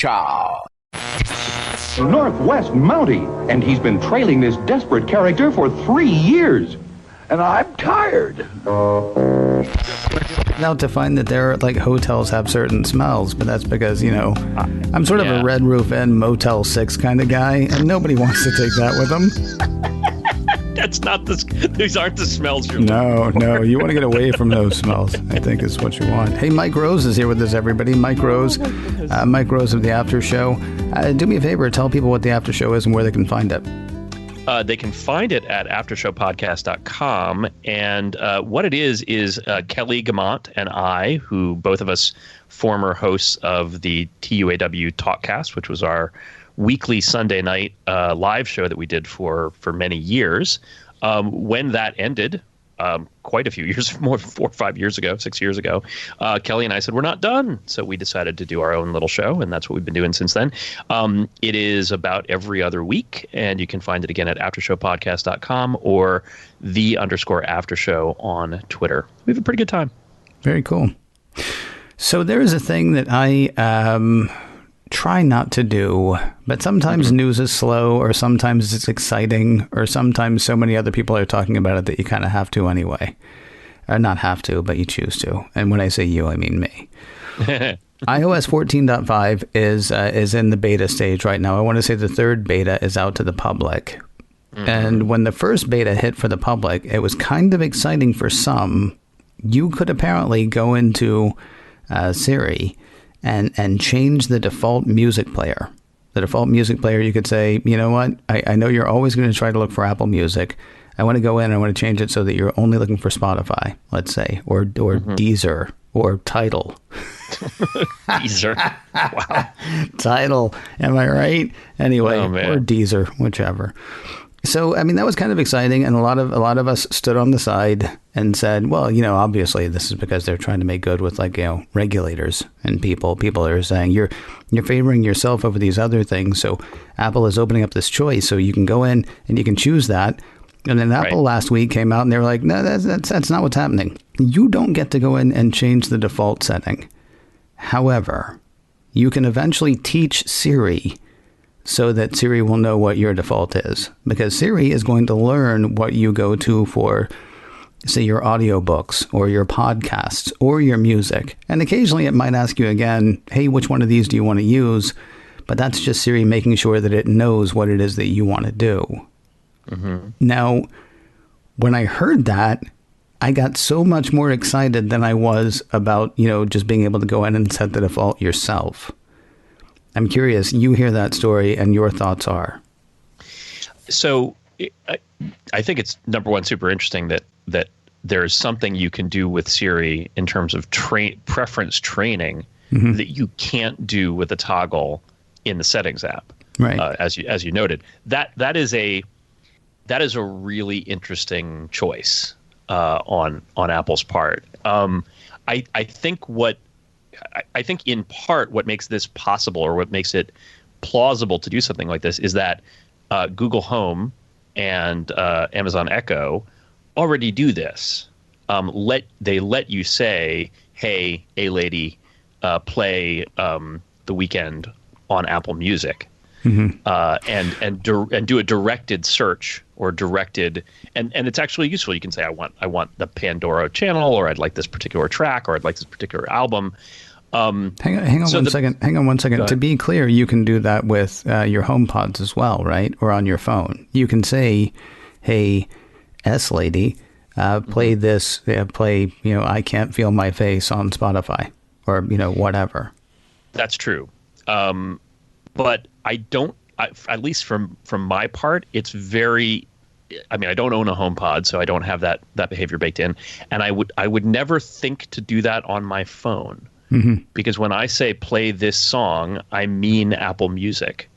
Show. Northwest Mountie, and he's been trailing this desperate character for 3 years. And I'm tired. Now to find that there, like, hotels have certain smells, but that's because, you know, I'm sort of a Red Roof Inn Motel 6 kind of guy, and nobody wants to take that with them. That's not these aren't the smells you're looking for. No, you want to get away from those smells, I think is what you want. Hey, Mike Rose is here with us, everybody. Mike Rose of the Aftershow. Do me a favor, tell people what the Aftershow is and where they can find it. They can find it at aftershowpodcast.com. And what it is Kelly Gamont and I, who both of us former hosts of the TUAW Talkcast, which was our weekly Sunday night live show that we did for many years. When that ended, quite a few years, more 4 or 5 years ago, 6 years ago, Kelly and I said, we're not done. So we decided to do our own little show, and that's what we've been doing since then. It is about every other week, and you can find it again at aftershowpodcast.com or _aftershow on Twitter. We have a pretty good time. Very cool. So there is a thing that I try not to do, but sometimes news is slow, or sometimes it's exciting, or sometimes so many other people are talking about it that you kind of have to anyway. Or not have to, but you choose to. And when I say you, I mean me. iOS 14.5 is in the beta stage right now. I want to say the third beta is out to the public. And when the first beta hit for the public, it was kind of exciting for some. You could apparently go into Siri and change the default music player. The default music player, you could say, you know what? I know you're always going to try to look for Apple Music. I want to go in and I want to change it so that you're only looking for Spotify, let's say, or Deezer, or Tidal. Deezer. Wow. Tidal. Am I right? Anyway, or Deezer, whichever. So, I mean, that was kind of exciting. And a lot of us stood on the side and said, well, you know, obviously this is because they're trying to make good with, like, you know, regulators and people are saying you're favoring yourself over these other things. So Apple is opening up this choice so you can go in and you can choose that. And then Apple last week came out and they were like, no, that's not what's happening. You don't get to go in and change the default setting. However, you can eventually teach Siri so that Siri will know what your default is, because Siri is going to learn what you go to for, say, your audiobooks or your podcasts or your music. And occasionally it might ask you again, hey, which one of these do you want to use? But that's just Siri making sure that it knows what it is that you want to do. Now, when I heard that, I got so much more excited than I was about, you know, just being able to go in and set the default yourself. I'm curious, you hear that story and your thoughts are. So I think it's, number one, super interesting that there's something you can do with Siri in terms of preference training that you can't do with a toggle in the settings app. Right. As you noted, that is a really interesting choice on Apple's part. I think in part what makes this possible, or what makes it plausible to do something like this, is that Google Home and Amazon Echo already do this. They let you say, hey, a lady, play The Weeknd on Apple Music. And do a directed search, or directed, and it's actually useful. You can say, I want the Pandora channel, or I'd like this particular track, or I'd like this particular album. Hang on one second. To be clear, you can do that with your HomePods as well, right? Or on your phone. You can say, hey, S lady, play this, play, you know, I Can't Feel My Face on Spotify, or, you know, whatever. That's true. But I don't, at least from my part, it's very, I mean, I don't own a HomePod, so I don't have that behavior baked in. And I would never think to do that on my phone. Because when I say play this song, I mean Apple Music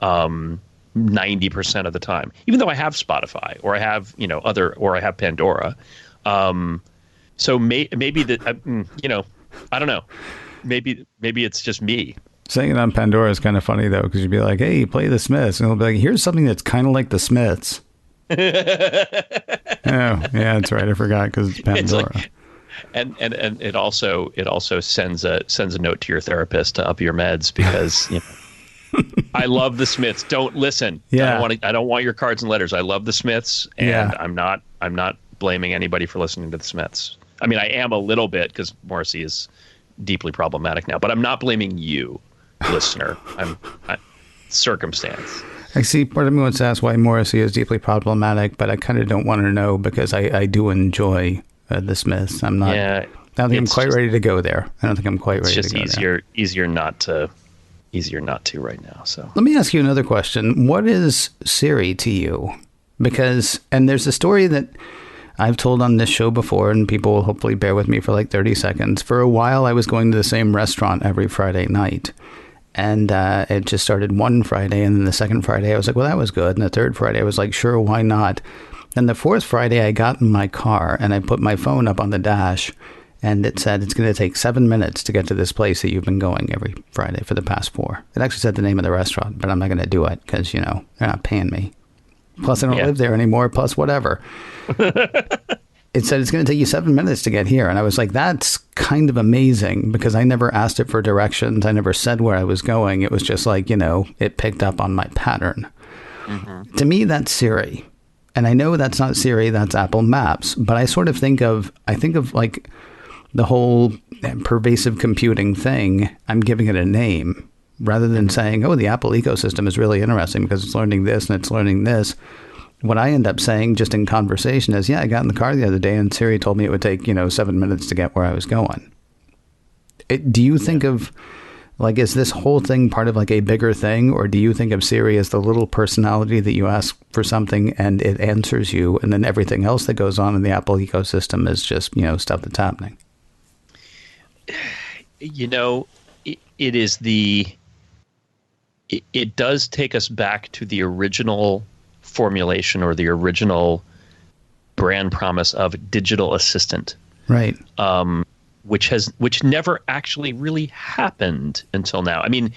90% of the time, even though I have Spotify, or I have, you know, or I have Pandora. So maybe that, you know, I don't know. Maybe it's just me. Saying it on Pandora is kind of funny, though, because you'd be like, hey, play the Smiths. And it'll be like, here's something that's kind of like the Smiths. Oh, yeah, that's right. I forgot, because it's Pandora. and it also sends a note to your therapist to up your meds because I love the Smiths. Don't listen. Yeah. I don't want your cards and letters. I love the Smiths, and Yeah. I'm not blaming anybody for listening to the Smiths. I mean, I am a little bit because Morrissey is deeply problematic now, but I'm not blaming you, listener. Circumstance. I see. Part of me wants to ask why Morrissey is deeply problematic, but I kind of don't want to know because I do enjoy the Smiths. I'm not. Yeah, I don't think I'm quite ready to go there. I don't think I'm quite ready to go there. It's just easier not to right now. So let me ask you another question. What is Siri to you? Because, and there's a story that I've told on this show before, and people will hopefully bear with me for like 30 seconds. For a while, I was going to the same restaurant every Friday night. And it just started one Friday, and then the second Friday, I was like, well, that was good. And the third Friday, I was like, sure, why not? And the fourth Friday, I got in my car, and I put my phone up on the dash, and it said, it's going to take 7 minutes to get to this place that you've been going every Friday for the past 4. It actually said the name of the restaurant, but I'm not going to do it because, they're not paying me. Plus, I don't live there anymore, plus whatever. It said it's going to take you 7 minutes to get here. And I was like, that's kind of amazing because I never asked it for directions. I never said where I was going. It was just like, it picked up on my pattern. Mm-hmm. To me, that's Siri. And I know that's not Siri, that's Apple Maps. But I sort of think of like the whole pervasive computing thing. I'm giving it a name rather than saying, oh, the Apple ecosystem is really interesting because it's learning this and it's learning this. What I end up saying just in conversation is, I got in the car the other day and Siri told me it would take, 7 minutes to get where I was going. Do you think of, is this whole thing part of like a bigger thing? Or do you think of Siri as the little personality that you ask for something and it answers you, and then everything else that goes on in the Apple ecosystem is just, stuff that's happening? It does take us back to the original formulation or the original brand promise of digital assistant, right? Which never actually really happened until now. I mean,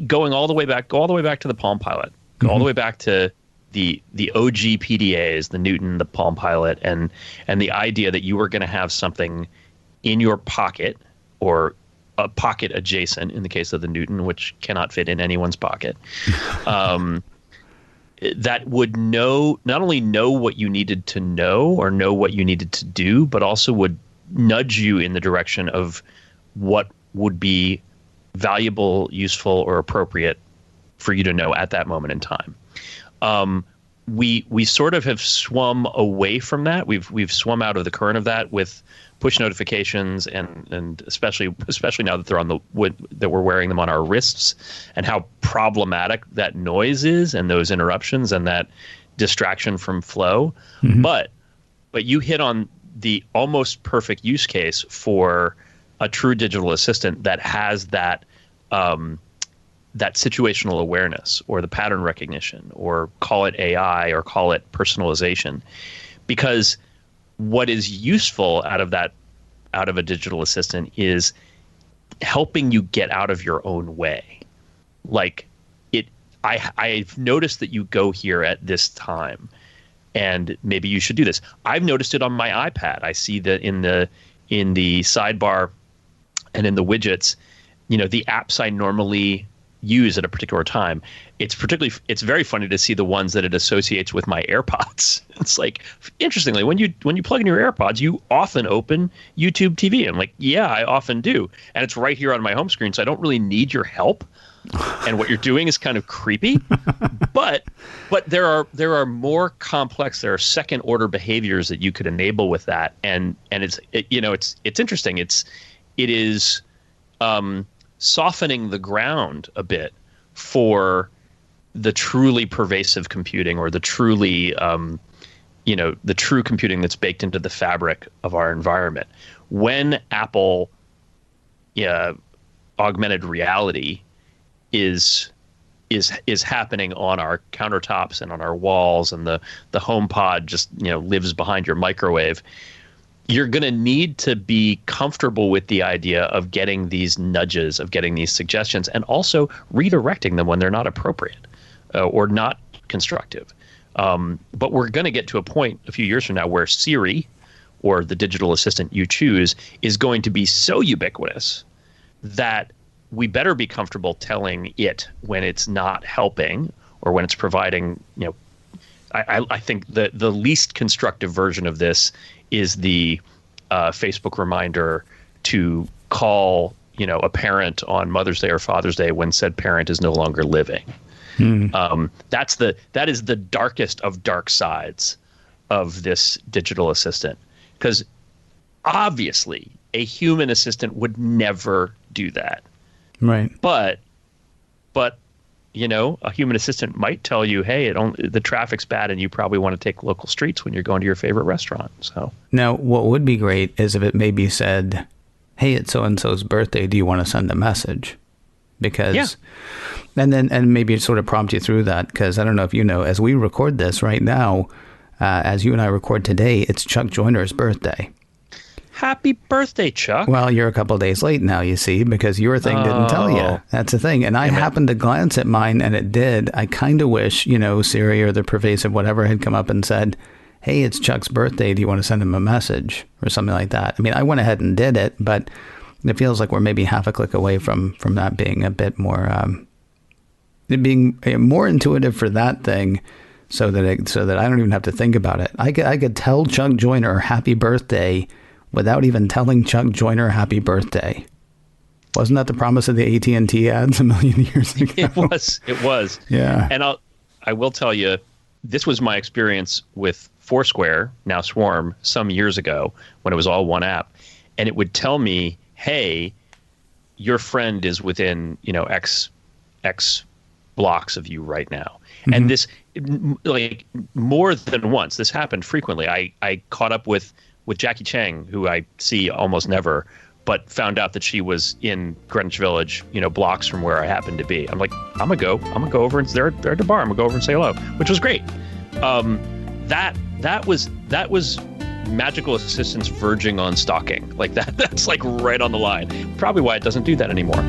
go all the way back to the Palm Pilot, go all the way back to the OG PDAs, the Newton, the Palm Pilot, and the idea that you were going to have something in your pocket or a pocket adjacent in the case of the Newton, which cannot fit in anyone's pocket. That would not only know what you needed to know or know what you needed to do, but also would nudge you in the direction of what would be valuable, useful, or appropriate for you to know at that moment in time. We sort of have swum away from that. We've swum out of the current of that with push notifications and especially now that they're that we're wearing them on our wrists, and how problematic that noise is and those interruptions and that distraction from flow. Mm-hmm. But you hit on the almost perfect use case for a true digital assistant that has that situational awareness or the pattern recognition, or call it AI or call it personalization. Because what is useful out of a digital assistant is helping you get out of your own way. Like I've noticed that you go here at this time, and maybe you should do this. I've noticed it on my iPad. I see that in the sidebar and in the widgets, the apps I normally use at a particular time. It's very funny to see the ones that it associates with my AirPods. It's like, interestingly, when you plug in your AirPods, you often open YouTube TV. I'm like, yeah, I often do. And it's right here on my home screen, so I don't really need your help. And what you're doing is kind of creepy. But there are more complex, there are second order behaviors that you could enable with that. And it's interesting. It is softening the ground a bit for the truly pervasive computing, or the truly, the true computing that's baked into the fabric of our environment. When Apple augmented reality is happening on our countertops and on our walls, and the HomePod just lives behind your microwave, you're going to need to be comfortable with the idea of getting these nudges, of getting these suggestions, and also redirecting them when they're not appropriate or not constructive. But we're going to get to a point a few years from now where Siri or the digital assistant you choose is going to be so ubiquitous that we better be comfortable telling it when it's not helping or when it's providing, I think the least constructive version of this is the Facebook reminder to call, a parent on Mother's Day or Father's Day when said parent is no longer living. That is the darkest of dark sides of this digital assistant, because obviously a human assistant would never do that. Right. But a human assistant might tell you, hey, the traffic's bad and you probably want to take local streets when you're going to your favorite restaurant. So now what would be great is if it maybe said, hey, it's so-and-so's birthday. Do you want to send a message? Because, and maybe it sort of prompt you through that. Because I don't know if you know, as we record this right now, as you and I record today, it's Chuck Joyner's birthday. Happy birthday, Chuck. Well, you're a couple of days late now, you see, because your thing didn't tell you. That's the thing. And I happened to glance at mine and it did. I kind of wish, Siri or the pervasive whatever had come up and said, hey, it's Chuck's birthday. Do you want to send him a message or something like that? I mean, I went ahead and did it, but it feels like we're maybe half a click away from that being a bit more, it being more intuitive for that thing so that I don't even have to think about it. I could tell Chuck Joyner happy birthday without even telling Chuck Joyner happy birthday. Wasn't that the promise of the AT&T ads a million years ago? It was. Yeah. And I will tell you, this was my experience with Foursquare, now Swarm, some years ago when it was all one app. And it would tell me, hey, your friend is within, X blocks of you right now. Mm-hmm. And this, like, more than once, this happened frequently. I caught up with Jackie Chang, who I see almost never, but found out that she was in Greenwich Village, blocks from where I happened to be. I'm like, I'm gonna go over and they're at the bar. I'm gonna go over and say hello, which was great. That was magical assistance verging on stalking. Like that's like right on the line. Probably why it doesn't do that anymore.